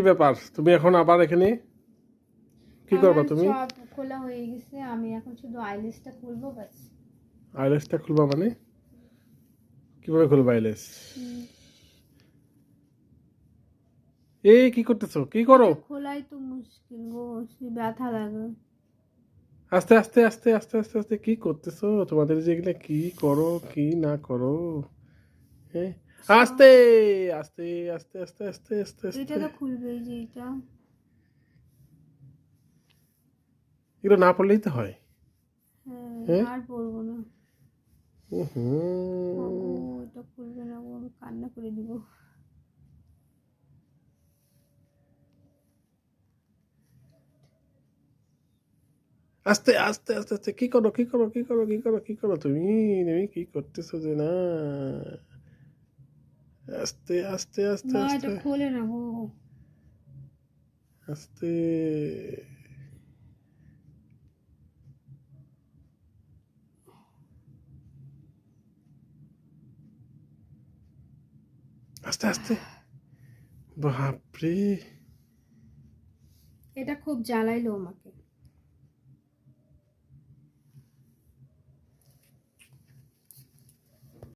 ব্যাপার, তুমি এখন আবার এখানে কি করবা? তুমি সব খোলা হয়ে গেছে, আমি এখন শুধু আইলেসটা খুলবো বাস। আইলেসটা খুলবা মানে কিভাবে খুলবা আইলেস? এই কি করতেছো? কি করো? খোলাই তো মুশকিল গো, সে ব্যথা লাগে। আস্তে আস্তে আস্তে আস্তে আস্তে আস্তে কি করতেছো? তোমাদের যে এগুলো কি করো কি না করো? হ্যাঁ, আস্তে আস্তে আস্তে আস্তে আস্তে আস্তে এটা আস্তে। তো খুলবে, এই যে এটা। এগুলো না পড়লেই তো হয়। হ্যাঁ, হ্যাঁ। আর পড়বো না। ওগো, হুম। এটা খুলবে না গো, আমি কান্না করে দিব। আস্তে আস্তে আস্তে আস্তে কি করো কি করো কি করো কি করো কি করো তুমি? তুমি কি করতেছো যে না? আস্তে আস্তে আস্তে না, এটা আস্তে খোলে না গো। আস্তে আস্তে আস্তে। বাপরে, এটা খুব জ্বালাইলো আমাকে।